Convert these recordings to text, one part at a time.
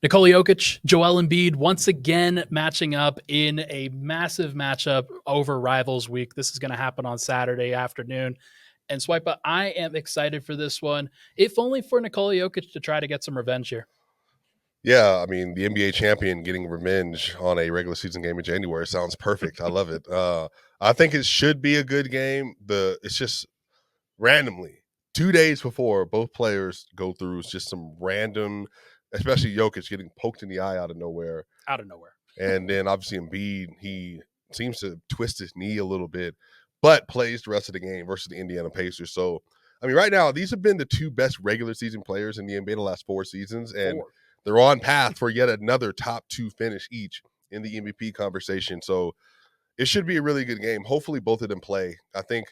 Nikola Jokic, Joel Embiid once again matching up in a massive matchup over Rivals Week. This is going to happen on Saturday afternoon. And Swipa, I am excited for this one, if only for Nikola Jokic to try to get some revenge here. Yeah, I mean, the NBA champion getting revenge on a regular season game in January sounds perfect. I love it. I think it should be a good game. It's just randomly 2 days before both players go through just some random, especially Jokic getting poked in the eye out of nowhere, Out of nowhere. and then obviously Embiid, he seems to twist his knee a little bit, but plays the rest of the game versus the Indiana Pacers. So, I mean, right now these have been the two best regular season players in the NBA the last 4 seasons, and they're on path for yet another top two finish each in the MVP conversation. So it should be a really good game. Hopefully both of them play. I think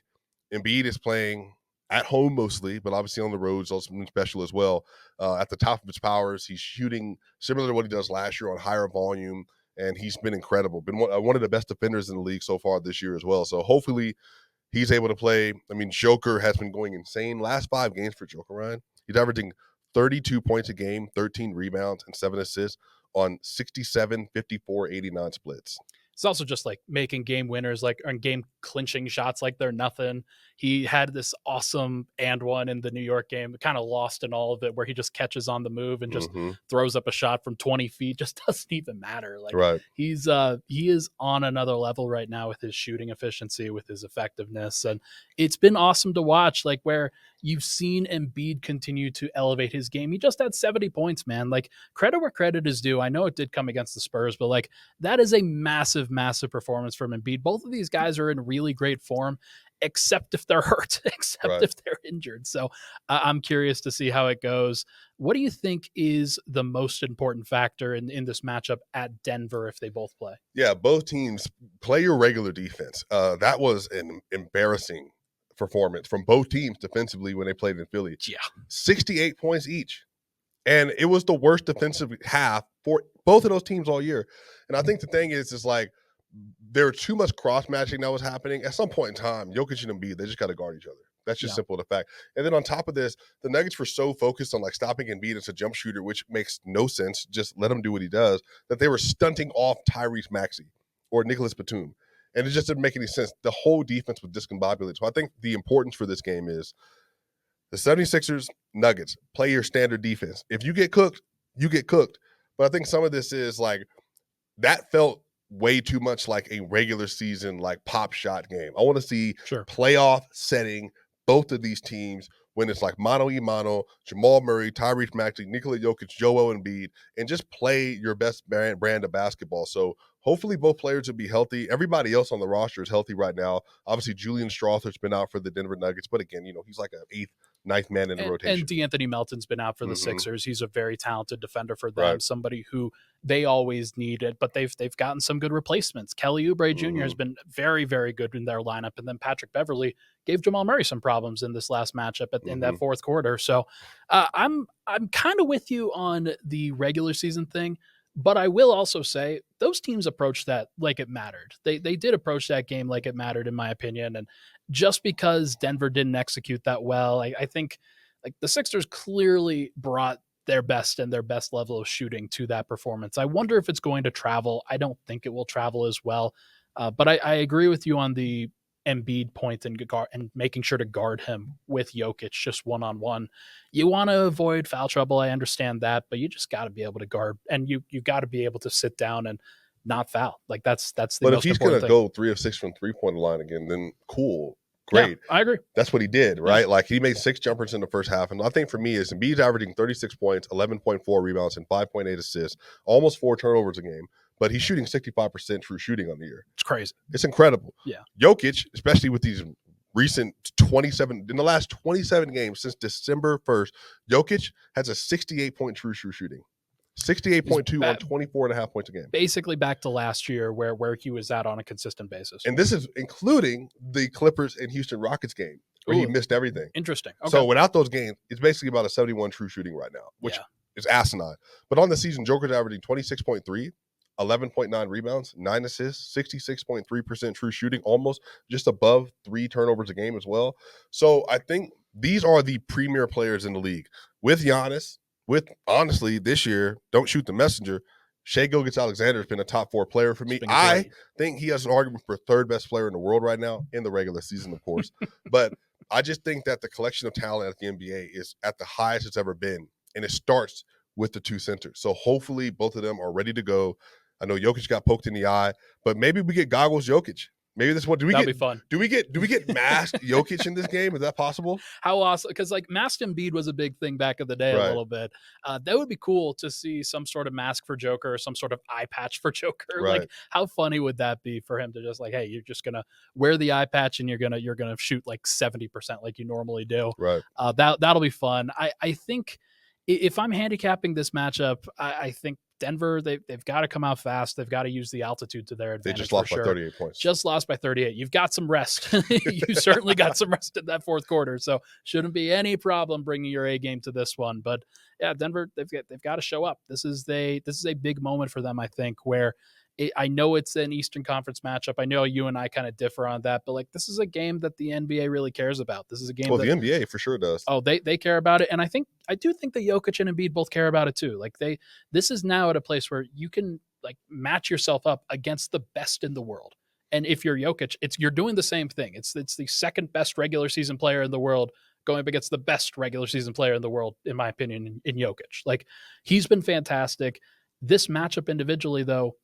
Embiid is playing at home mostly, but obviously on the road is also something special as well. At the top of his powers, he's shooting similar to what he does last year on higher volume, and he's been incredible. Been one of the best defenders in the league so far this year as well. So hopefully he's able to play. I mean, Joker has been going insane. Last 5 games for Joker, Ryan, he's averaging 32 points a game, 13 rebounds, and 7 assists on 67, 54, 89 splits. It's also just like making game winners, like on game clinching shots like they're nothing. He had this awesome and one in the New York game, kind of lost in all of it, where he just catches on the move and just throws up a shot from 20 feet. Just doesn't even matter. Like Right. he is on another level right now with his shooting efficiency, with his effectiveness. And it's been awesome to watch, like where you've seen Embiid continue to elevate his game. He just had 70 points, man. Like credit where credit is due. I know it did come against the Spurs, but like that is a massive performance from Embiid. Both of these guys are in really great form, except if they're hurt, except if they're injured. So I'm curious to see how it goes. What do you think is the most important factor in this matchup at Denver if they both play? Yeah, both teams play your regular defense. That was an embarrassing performance from both teams defensively when they played in Philly. Yeah. 68 points each. And it was the worst defensive half for both of those teams all year. And I think the thing is like there was too much cross matching that was happening. At some point in time, Jokic and Embiid, they just got to guard each other. That's just simple the fact. And then on top of this, the Nuggets were so focused on like stopping Embiid as a jump shooter, which makes no sense. Just let him do what he does. That they were stunting off Tyrese Maxey or Nicholas Batum. And it just didn't make any sense. The whole defense was discombobulated. So I think the importance for this game is the 76ers, Nuggets, play your standard defense. If you get cooked, you get cooked. But I think some of this is like that felt way too much like a regular season, like pop shot game. I want to see playoff setting both of these teams when it's like mano-a-mano, Jamal Murray, Tyrese Maxey, Nikola Jokic, Joel Embiid, and just play your best brand of basketball. So hopefully both players will be healthy. Everybody else on the roster is healthy right now. Obviously, Julian Strawther's been out for the Denver Nuggets, but again, he's like an ninth man in the rotation. And DeAnthony Melton's been out for the Sixers. He's a very talented defender for them, somebody who they always needed, but they've gotten some good replacements. Kelly Oubre Jr. has been very, very good in their lineup, and then Patrick Beverley gave Jamal Murray some problems in this last matchup in that fourth quarter. So I'm kind of with you on the regular season thing, but I will also say those teams approached that like it mattered. They did approach that game like it mattered, in my opinion. And just because Denver didn't execute that well, I think like the Sixers clearly brought their best and their best level of shooting to that performance. I wonder if it's going to travel. I don't think it will travel as well. But I agree with you on the Embiid point and making sure to guard him with Jokic just one-on-one. You want to avoid foul trouble. I understand that, but you just got to be able to guard, and you got to be able to sit down and not foul. Like that's the but most if he's going to go 3 of 6 from 3-point line again, then cool. Great. Yeah, I agree. That's what he did, right? Like he made 6 jumpers in the first half. And I think for me is Embiid's averaging 36 points, 11.4 rebounds, and 5.8 assists, almost 4 turnovers a game. But he's shooting 65% true shooting on the year. It's crazy. It's incredible. Yeah. Jokic, especially with these recent 27, in the last 27 games since December 1st, Jokic has a 68-point true shooting. 68.2 on 24.5 points a game. Basically back to last year where he was at on a consistent basis. And this is including the Clippers and Houston Rockets game where he missed everything. Interesting. Okay. So without those games, it's basically about a 71 true shooting right now, which is asinine. But on the season, Joker's averaging 26.3, 11.9 rebounds, 9 assists, 66.3% true shooting, almost just above 3 turnovers a game as well. So I think these are the premier players in the league with Giannis, with, honestly, this year, don't shoot the messenger, Shai Gilgeous-Alexander has been a top 4 player for me. I think he has an argument for third best player in the world right now, in the regular season, of course. But I just think that the collection of talent at the NBA is at the highest it's ever been, and it starts with the 2 centers. So hopefully both of them are ready to go. I know Jokic got poked in the eye, but maybe we get goggles Jokic. Maybe this one. That'd be fun. Do we get masked Jokic in this game? Is that possible? How awesome! Because like masked Embiid was a big thing back in the day, a little bit. That would be cool to see some sort of mask for Joker or some sort of eye patch for Joker. Right. Like, how funny would that be for him to just like, hey, you're just gonna wear the eye patch and you're gonna shoot like 70% like you normally do. Right. That'll be fun. I think if I'm handicapping this matchup, I think Denver, they've got to come out fast. They've got to use the altitude to their advantage. They just lost by 38 points. Just lost by 38. You've got some rest. You certainly got some rest in that fourth quarter. So shouldn't be any problem bringing your A game to this one. But yeah, Denver, they've got to show up. This is a big moment for them, I think, where I know it's an Eastern Conference matchup. I know you and I kind of differ on that, but like this is a game that the NBA really cares about. This is a game. Well, the NBA for sure does. Oh, they care about it, and I do think that Jokic and Embiid both care about it too. Like this is now at a place where you can like match yourself up against the best in the world. And if you're Jokic, you're doing the same thing. It's the second best regular season player in the world going up against the best regular season player in the world, in my opinion, in Jokic. Like he's been fantastic. This matchup individually, though.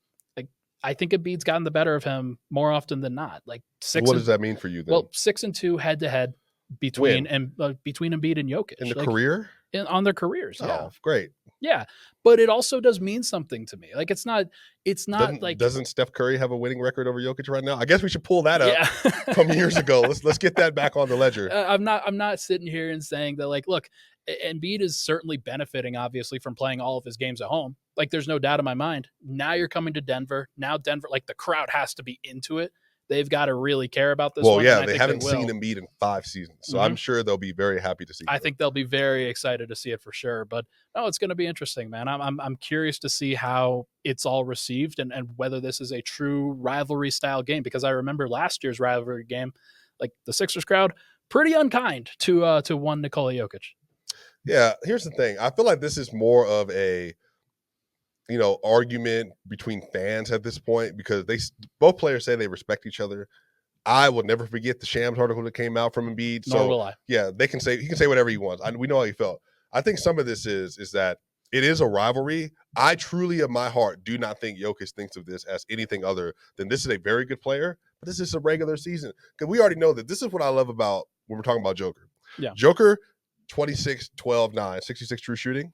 I think Embiid's gotten the better of him more often than not. Like what does that mean for you then? Well, 6-2 head to head between Embiid and Jokic in the career, on their careers. Oh, yeah, great. Yeah, but it also does mean something to me. Like it's not doesn't Steph Curry have a winning record over Jokic right now? I guess we should pull that up from years ago. Let's get that back on the ledger. I'm not sitting here and saying that like, look, Embiid is certainly benefiting obviously from playing all of his games at home. Like there's no doubt in my mind. Now you're coming to Denver. Now Denver, like the crowd has to be into it. They've got to really care about this one. Well, yeah, they haven't seen Embiid in 5 seasons, so I'm sure they'll be very happy to see it. I think they'll be very excited to see it for sure. But no, it's going to be interesting, man. I'm curious to see how it's all received and whether this is a true rivalry style game, because I remember last year's rivalry game, like the Sixers crowd, pretty unkind to one Nikola Jokic. Yeah, here's the thing. I feel like this is more of a argument between fans at this point, because both players say they respect each other. I will never forget the Shams article that came out from Embiid. Nor will I. Yeah, he can say whatever he wants. We know how he felt. I think some of this is that it is a rivalry. I truly, in my heart, do not think Jokic thinks of this as anything other than this is a very good player, but this is a regular season. Because we already know that this is what I love about when we're talking about Joker. Yeah. Joker, 26, 12, 9, 66 true shooting.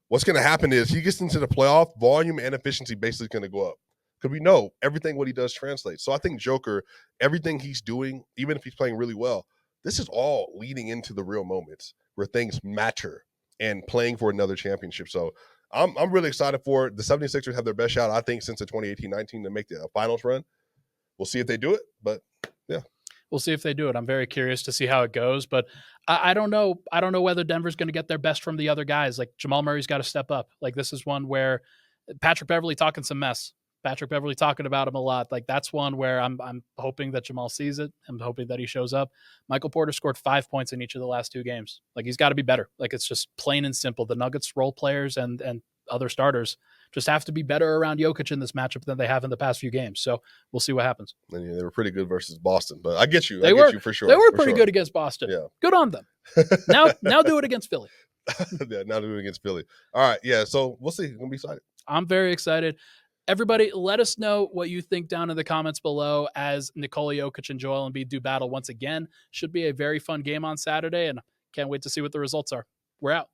What's going to happen is he gets into the playoff, volume and efficiency basically going to go up. Because we know everything what he does translates. So I think Joker, everything he's doing, even if he's playing really well, this is all leading into the real moments where things matter and playing for another championship. So I'm really excited for it. The 76ers have their best shot, I think, since the 2018-19 to make the finals run. We'll see if they do it, but yeah. We'll see if they do it. I'm very curious to see how it goes, but I don't know. I don't know whether Denver's going to get their best from the other guys. Like Jamal Murray's got to step up. Like this is one where Patrick Beverley talking some mess. Patrick Beverley talking about him a lot. Like that's one where I'm hoping that Jamal sees it. I'm hoping that he shows up. Michael Porter scored 5 points in each of the last 2 games. Like he's got to be better. Like it's just plain and simple. The Nuggets role players and other starters just have to be better around Jokic in this matchup than they have in the past few games. So we'll see what happens. And yeah, they were pretty good versus Boston, but I get you. They get you for sure. They were pretty good against Boston. Yeah. Good on them. Now do it against Philly. Yeah, now do it against Philly. All right. Yeah. So we'll see. I'm going to be excited. I'm very excited. Everybody, let us know what you think down in the comments below as Nikola Jokic and Joel Embiid do battle once again. Should be a very fun game on Saturday, and can't wait to see what the results are. We're out.